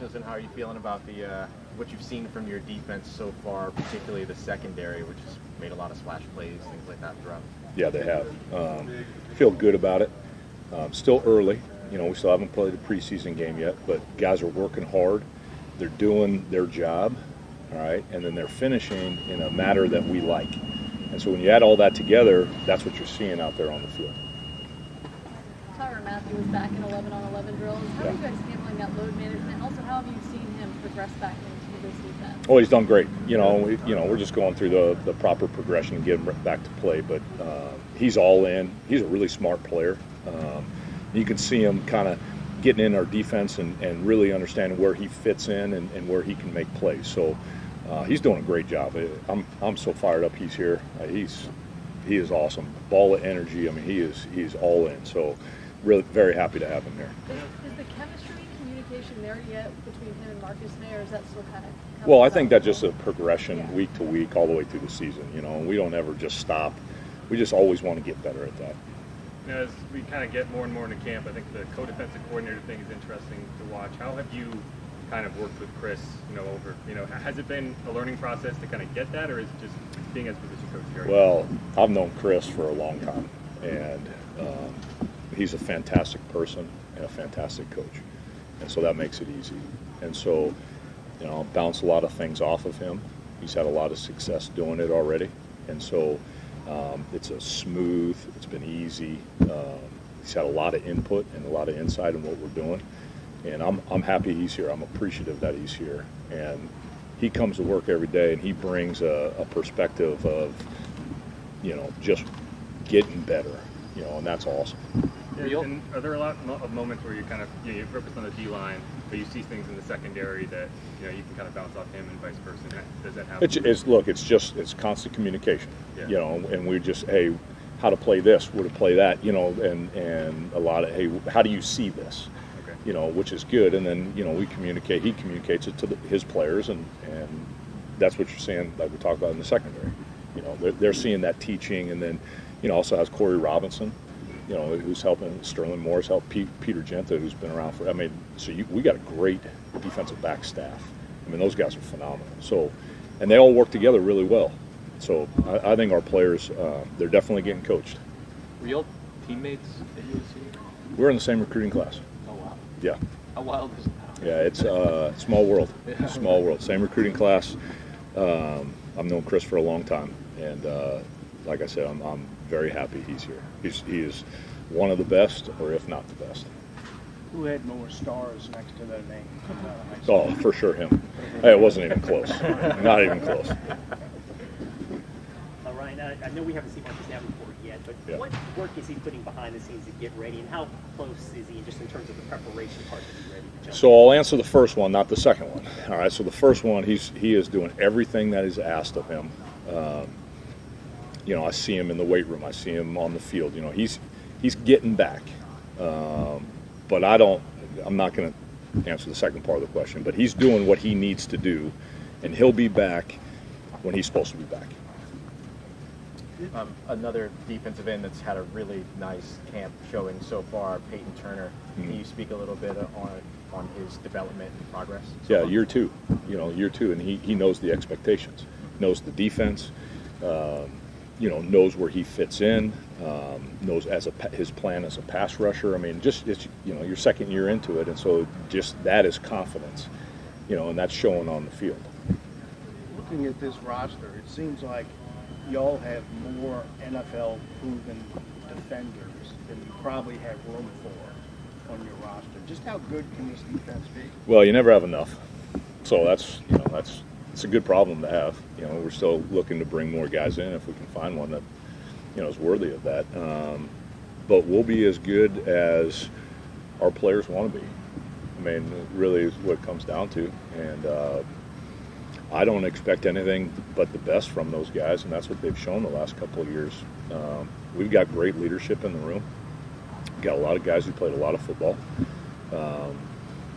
Nielsen, how are you feeling about the what you've seen from your defense so far, particularly the secondary, which has made a lot of splash plays, things like that throughout? Yeah, they have. Feel good about it. Still early. We still haven't played a preseason game yet, but guys are working hard. They're doing their job, all right, and then they're finishing in a manner that we like. And so when you add all that together, that's what you're seeing out there on the field. Tyrann Mathieu was back in 11-on-11 drills. How are you guys handling that load management? Also, how have you seen him progress back into this defense? Oh, he's done great. We're just going through the proper progression and getting back to play. But he's all in. He's a really smart player. You can see him kind of getting in our defense and really understanding where he fits in and where he can make plays. So he's doing a great job. I'm so fired up he's here. He is awesome. Ball of energy. I mean, he's all in. So really very happy to have him here. Is the chemistry, communication there yet between him and Marcus May, or is that still kind of? Well, I think that's just a progression week to week all the way through the season. We don't ever just stop. We just always want to get better at that. As we kind of get more and more into camp, I think the co-defensive coordinator thing is interesting to watch. How have you kind of worked with Chris, has it been a learning process to kind of get that, or is it just being as position coach here? Well, I've known Chris for a long time, and he's a fantastic person and a fantastic coach, and so that makes it easy. And so, I'll bounce a lot of things off of him. He's had a lot of success doing it already, and so it's it's been easy. He's had a lot of input and a lot of insight in what we're doing, and I'm happy he's here. I'm appreciative that he's here, and he comes to work every day and he brings a perspective of just getting better, and that's awesome. And are there a lot of moments where you kind of you focus on the D-line, but you see things in the secondary that you can kind of bounce off him and vice versa? Does that happen? It's constant communication, Yeah. and we just, hey, how to play this, where to play that, and a lot of, hey, how do you see this? Okay. Which is good, and then we communicate. He communicates it to his players, and that's what you're seeing, like we talked about in the secondary. They're seeing that teaching, and then also has Corey Robinson, who's helping. Sterling Moore's helped Peter Genta, who's been around for. We got a great defensive back staff. Those guys are phenomenal. So, and they all work together really well. So I think our players, they're definitely getting coached. Were you all teammates at USC? We're in the same recruiting class. Oh wow. Yeah. How wild is that? Yeah, it's a small world. Small world. Same recruiting class. I've known Chris for a long time, and like I said, I'm very happy he's here. He is one of the best, or if not the best. Who had more stars next to their name? Oh, for sure him. Hey, it wasn't even close. Not even close. Ryan, I know we haven't seen Marcus Davenport yet, but what work is he putting behind the scenes to get ready, and how close is he just in terms of the preparation part to be ready to jump? So I'll answer the first one, not the second one. All right, so the first one, he is doing everything that is asked of him. I see him in the weight room. I see him on the field. He's getting back. But I'm not going to answer the second part of the question, but he's doing what he needs to do, and he'll be back when he's supposed to be back. Another defensive end that's had a really nice camp showing so far, Peyton Turner. Mm-hmm. Can you speak a little bit on his development and progress? Year two, and he knows the expectations, knows the defense, knows where he fits in, knows his plan as a pass rusher. It's your second year into it, and so just that is confidence, and that's showing on the field. Looking at this roster, it seems like y'all have more NFL-proven defenders than you probably have room for on your roster. Just how good can this defense be? Well, you never have enough, so it's a good problem to have. We're still looking to bring more guys in if we can find one that is worthy of that. But we'll be as good as our players want to be. Really is what it comes down to, and I don't expect anything but the best from those guys, and that's what they've shown the last couple of years. We've got great leadership in the room. We've got a lot of guys who played a lot of football.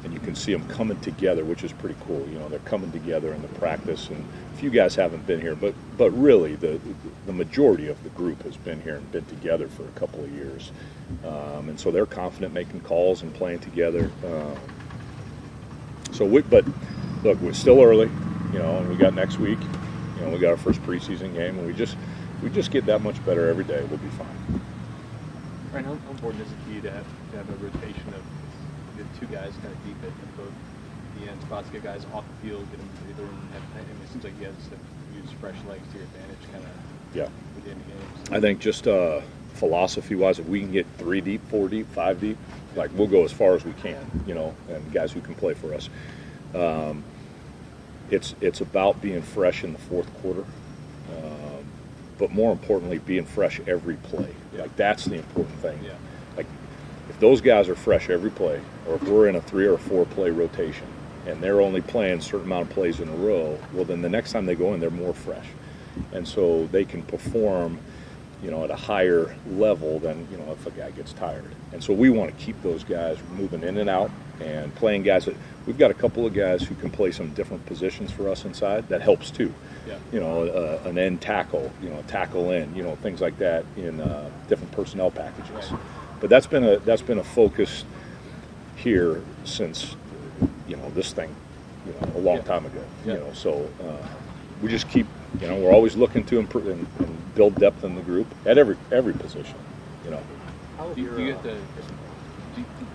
And you can see them coming together, which is pretty cool. They're coming together in the practice, and a few guys haven't been here, but really the majority of the group has been here and been together for a couple of years. And so they're confident making calls and playing together. But look, we're still early, and we got next week. We got our first preseason game, and we just get that much better every day. We'll be fine. Ryan, how important is it to you to have a rotation of the two guys kind of deep at both the end spots, get guys off the field, get them breather, and it seems like you guys have used fresh legs to your advantage kind of within the games. I think just philosophy-wise, if we can get 3 deep, 4 deep, 5 deep, like we'll go as far as we can, and guys who can play for us. It's about being fresh in the fourth quarter, but more importantly, being fresh every play. Like that's the important thing. Yeah. Like if those guys are fresh every play, or if we're in a 3 or 4 play rotation, and they're only playing a certain amount of plays in a row, well, then the next time they go in, they're more fresh, and so they can perform, at a higher level than if a guy gets tired. And so we want to keep those guys moving in and out and playing guys that we've got a couple of guys who can play some different positions for us inside. That helps too. Yeah. An end tackle, tackle in, things like that in different personnel packages. Right. But that's been a focus here since this thing a long time ago. Yeah. So we just keep we're always looking to improve and build depth in the group at every position. Do you have to?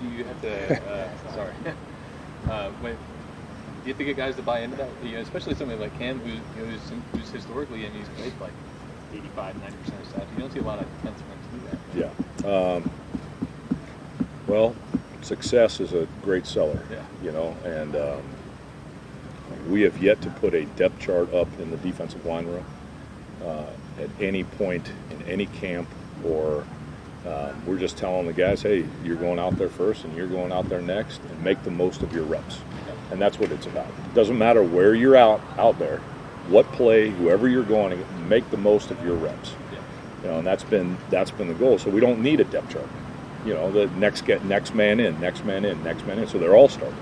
Do you have to? Sorry. Do you have to get guys to buy into that? Especially somebody like Cam, who's historically, he's played like 85, 90% of stuff. You don't see a lot of defensive ends do that. Yeah. Well, success is a great seller. Yeah. And we have yet to put a depth chart up in the defensive line room at any point in any camp, or we're just telling the guys, hey, you're going out there first and you're going out there next, and make the most of your reps. And that's what it's about. It doesn't matter where you're out there, what play, whoever you're going to, make the most of your reps. Yeah. And that's been the goal. So we don't need a depth chart. The next man in, next man in, next man in. So they're all starters.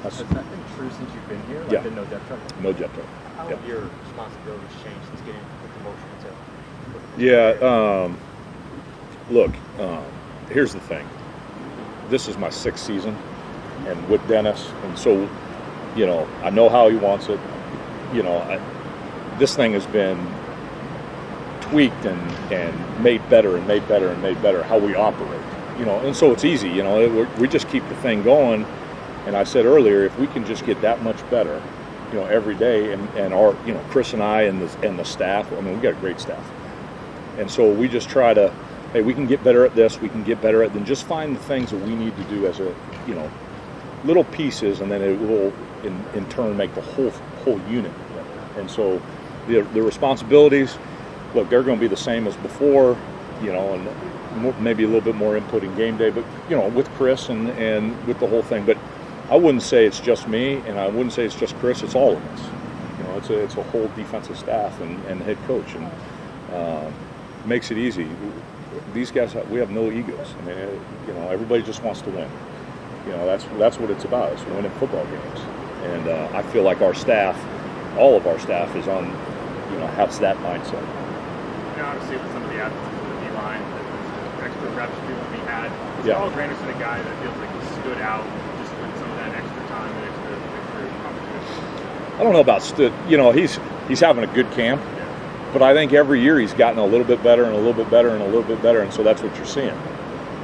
Has that been true since you've been here? Yeah. Been no depth chart? No depth chart. How have your responsibilities changed since getting the promotion to? Yeah. Look, here's the thing. This is my 6th season, and with Dennis, and so, I know how he wants it. This thing has been tweaked and made better and made better and made better how we operate. And so it's easy. We just keep the thing going. And I said earlier, if we can just get that much better, every day, and our, Chris and I and the staff. I mean, we got a great staff, and so we just try to, hey, we can get better at this. We can get better at, then just find the things that we need to do as a, little pieces, and then it will in turn make the whole unit. And so the responsibilities, look, they're going to be the same as before, and maybe a little bit more input in game day, but with Chris and with the whole thing. But I wouldn't say it's just me, and I wouldn't say it's just Chris. It's all of us. It's a whole defensive staff and head coach, and makes it easy. These guys, we have no egos. I mean, everybody just wants to win. That's what it's about. It's winning football games, and I feel like our staff, all of our staff, is on, has that mindset. Obviously, with some of the absences of the D-line, the extra reps feel to be had. Is Yeah. Carl Granderson a guy that feels like he stood out just with some of that extra time and extra opportunity? I don't know about stood. He's having a good camp, but I think every year he's gotten a little bit better and a little bit better and a little bit better, and so that's what you're seeing.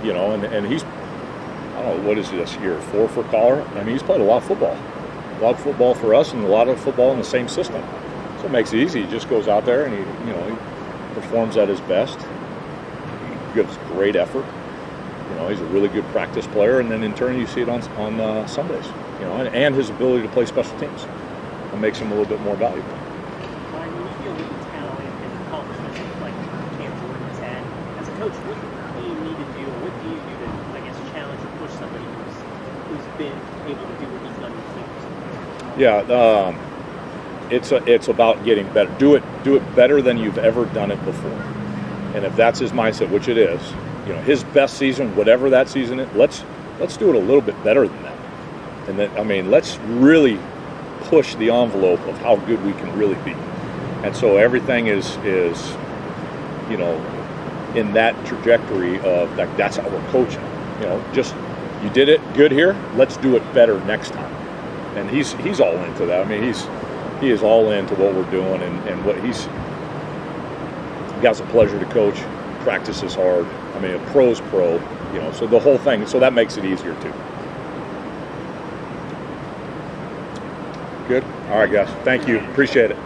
And he's, I don't know, what is this year, 4 for Collar? I mean, he's played a lot of football for us, and a lot of football in the same system. So it makes it easy. He just goes out there and he performs at his best. He gives great effort. He's a really good practice player, and then in turn you see it on Sundays. And his ability to play special teams. It makes him a little bit more valuable. Ryan, when you feel with the talent and accomplishments like Cam Jordan has had, as a coach, what do you need to do? What do you do to, challenge or push somebody who's been able to do what he's done with teams? Yeah, it's about getting better. Do it better than you've ever done it before. And if that's his mindset, which it is, his best season, whatever that season is, let's do it a little bit better than that. And then, let's really push the envelope of how good we can really be. And so everything is in that trajectory of that's how we're coaching. You did it good here, let's do it better next time. and he's all into that. I mean, he is all into what we're doing, and what he's got some pleasure to coach, practices hard. I mean, a pro's pro, you know, so the whole thing, so that makes it easier too. Good. All right, guys. Thank you. Appreciate it.